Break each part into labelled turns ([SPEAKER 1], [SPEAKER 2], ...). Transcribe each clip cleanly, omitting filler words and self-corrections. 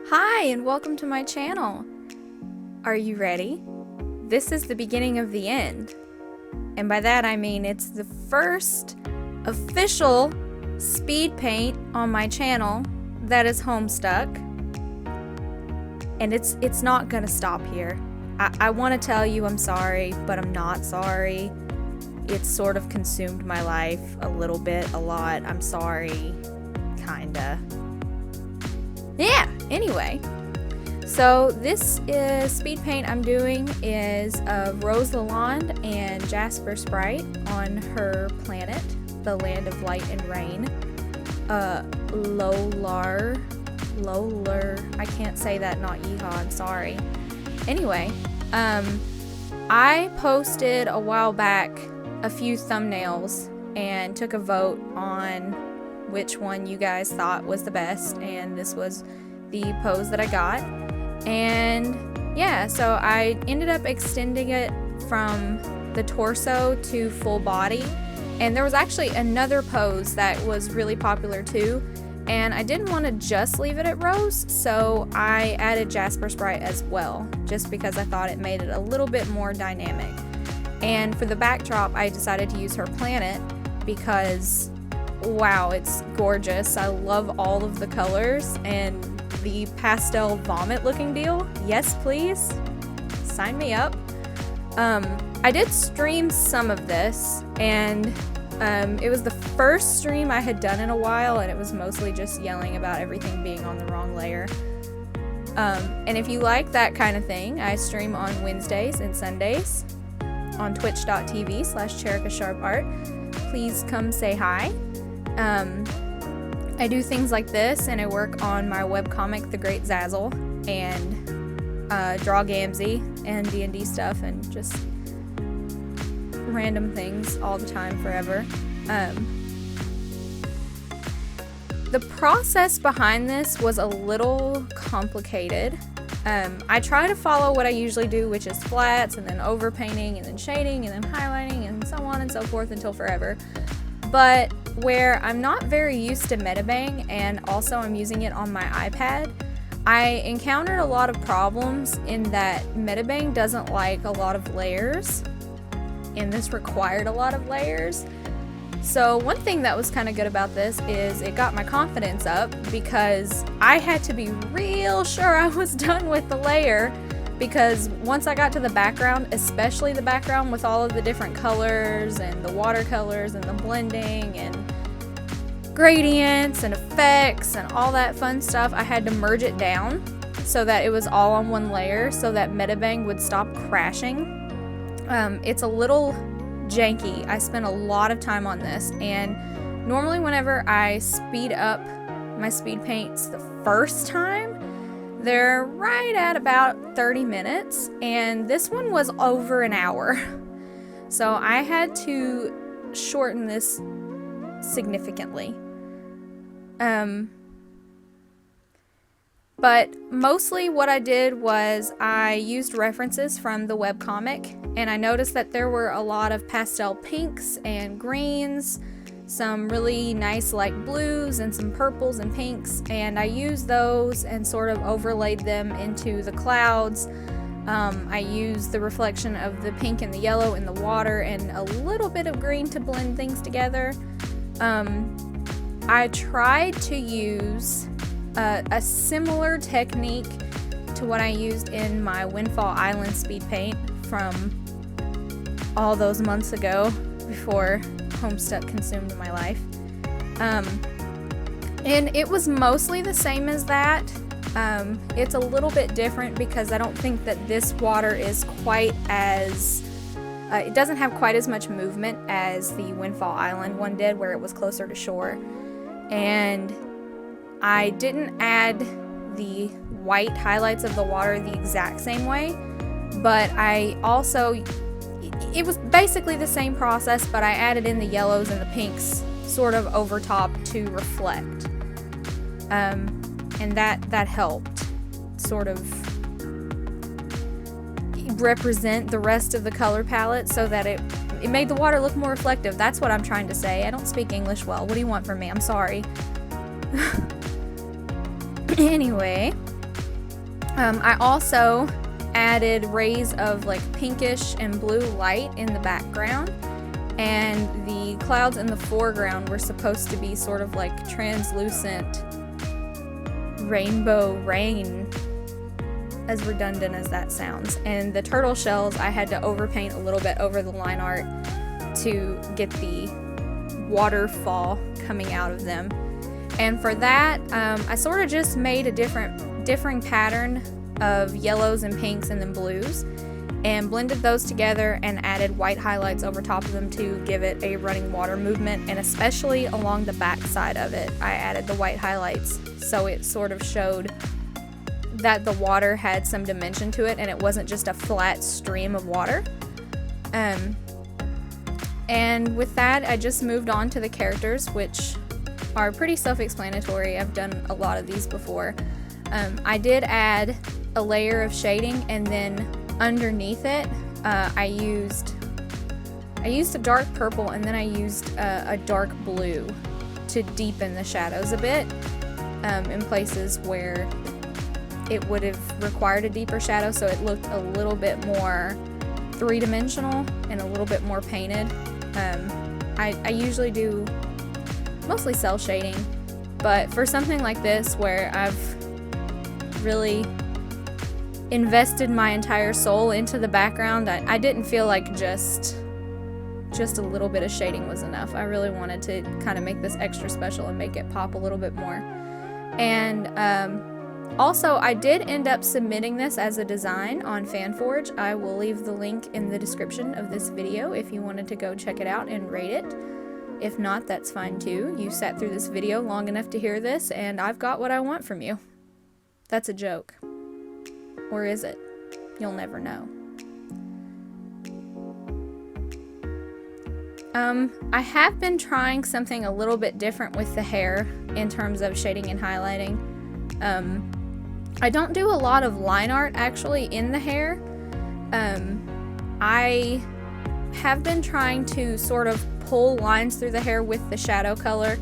[SPEAKER 1] Hi and welcome to my channel. Are you ready? This is the beginning of the end. And by that I mean it's the first official speed paint on my channel that is homestuck. And it's not gonna stop here. I want to tell you I'm sorry, but I'm not sorry. It's sort of consumed my life a little bit, a lot. I'm sorry, kinda. Yeah, anyway. So this is speed paint I'm doing is of Rose Lalonde and Jasper Sprite on her planet, the land of light and rain. Lolar, I can't say that, not yeehaw, I'm sorry. Anyway, I posted a while back a few thumbnails and took a vote on which one you guys thought was the best, and this was the pose that I got. And yeah, so I ended up extending it from the torso to full body, and there was actually another pose that was really popular too, and I didn't want to just leave it at Rose, so I added Jasper Sprite as well, just because I thought it made it a little bit more dynamic. And for the backdrop I decided to use her planet because wow, it's gorgeous. I love all of the colors and the pastel vomit looking deal. Yes, please. Sign me up. I did stream some of this, and it was the first stream I had done in a while, and it was mostly just yelling about everything being on the wrong layer. And if you like that kind of thing, I stream on Wednesdays and Sundays on twitch.tv/CherikaSharpArt. Please come say hi. I do things like this, and I work on my webcomic, The Great Zazzle, and draw Gamzee and D&D stuff, and just random things all the time, forever. The process behind this was a little complicated. I try to follow what I usually do, which is flats, and then overpainting, and then shading, and then highlighting, and so on and so forth until forever. But where I'm not very used to Metabang, and also I'm using it on my iPad, I encountered a lot of problems in that Metabang doesn't like a lot of layers, and this required a lot of layers. So one thing that was kind of good about this is it got my confidence up, because I had to be real sure I was done with the layer, because once I got to the background, especially the background with all of the different colors and the watercolors and the blending and gradients and effects and all that fun stuff, I had to merge it down so that it was all on one layer so that Metabang would stop crashing. It's a little janky. I spent a lot of time on this, and normally whenever I speed up my speed paints the first time, they're right at about 30 minutes, and this one was over an hour. So I had to shorten this significantly. But mostly what I did was I used references from the webcomic, and I noticed that there were a lot of pastel pinks and greens, some really nice light blues, and some purples and pinks, and I used those and sort of overlaid them into the clouds. I used the reflection of the pink and the yellow in the water and a little bit of green to blend things together. I tried to use a similar technique to what I used in my Windfall Island speed paint from all those months ago before Homestuck consumed my life. And it was mostly the same as that. It's a little bit different because I don't think that this water is quite as it doesn't have quite as much movement as the Windfall Island one did, where it was closer to shore. And I didn't add the white highlights of the water the exact same way, but I also, it was basically the same process, but I added in the yellows and the pinks sort of over top to reflect. And that helped sort of represent the rest of the color palette so that it made the water look more reflective. That's what I'm trying to say. I don't speak English well. What do you want from me? I'm sorry. Anyway, I also added rays of like pinkish and blue light in the background, and the clouds in the foreground were supposed to be sort of like translucent rainbow rain, as redundant as that sounds. And the turtle shells, I had to overpaint a little bit over the line art to get the waterfall coming out of them. And for that, I sort of just made a differing pattern of yellows and pinks and then blues, and blended those together and added white highlights over top of them to give it a running water movement. And especially along the back side of it, I added the white highlights so it sort of showed that the water had some dimension to it and it wasn't just a flat stream of water. And with that, I just moved on to the characters, which are pretty self-explanatory. I've done a lot of these before. I did add a layer of shading, and then underneath it, I used a dark purple, and then I used a dark blue to deepen the shadows a bit in places where it would have required a deeper shadow, so it looked a little bit more three-dimensional and a little bit more painted. I usually do mostly cell shading, but for something like this where I've really invested my entire soul into the background, I didn't feel like just a little bit of shading was enough. I really wanted to kind of make this extra special and make it pop a little bit more. And also, I did end up submitting this as a design on FanForge. I will leave the link in the description of this video if you wanted to go check it out and rate it. If not, that's fine too. You sat through this video long enough to hear this, and I've got what I want from you. That's a joke. Or is it? You'll never know. I have been trying something a little bit different with the hair in terms of shading and highlighting. I don't do a lot of line art actually in the hair. I have been trying to sort of pull lines through the hair with the shadow color,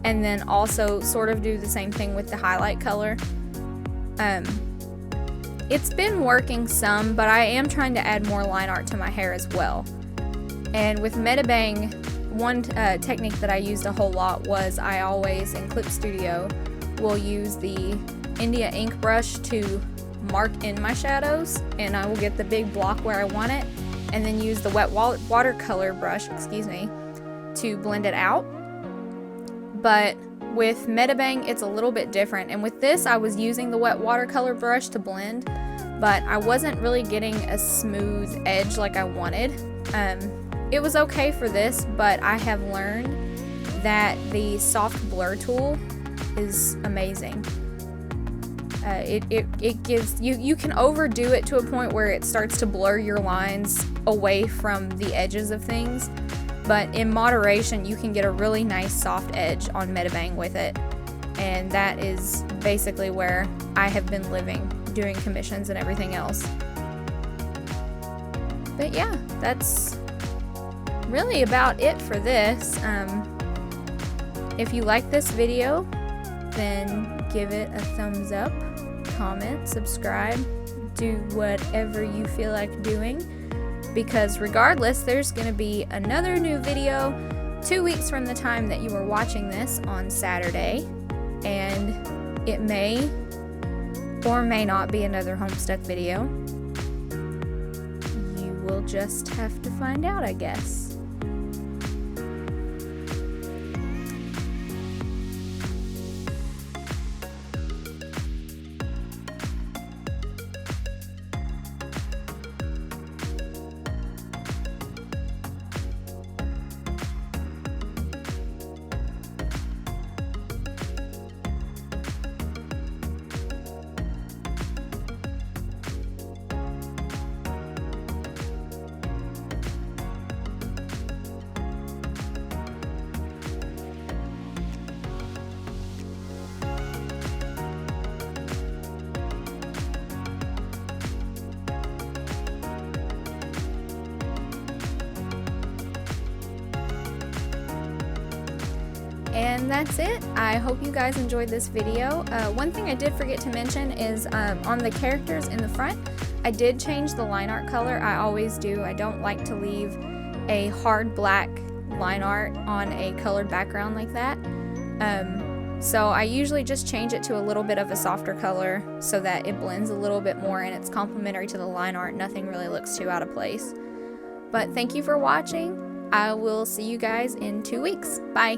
[SPEAKER 1] and then also sort of do the same thing with the highlight color. It's been working some, but I am trying to add more line art to my hair as well. And with Metabang, one technique that I used a whole lot was I always, in Clip Studio, will use the India ink brush to mark in my shadows, and I will get the big block where I want it, and then use the wet watercolor brush, to blend it out. But with Metabang, it's a little bit different, and with this I was using the wet watercolor brush to blend, but I wasn't really getting a smooth edge like I wanted. It was okay for this, but I have learned that the soft blur tool is amazing. It gives you can overdo it to a point where it starts to blur your lines away from the edges of things, but in moderation you can get a really nice soft edge on Metabang with it, and that is basically where I have been living, doing commissions and everything else. But yeah, that's really about it for this. If you like this video, then give it a thumbs up, comment, subscribe, do whatever you feel like doing, because regardless, there's going to be another new video 2 weeks from the time that you are watching this on Saturday, and it may or may not be another Homestuck video. You will just have to find out, I guess. And that's it. I hope you guys enjoyed this video. One thing I did forget to mention is on the characters in the front, I did change the line art color. I always do. I don't like to leave a hard black line art on a colored background like that. So I usually just change it to a little bit of a softer color so that it blends a little bit more and it's complementary to the line art. Nothing really looks too out of place. But thank you for watching. I will see you guys in 2 weeks. Bye.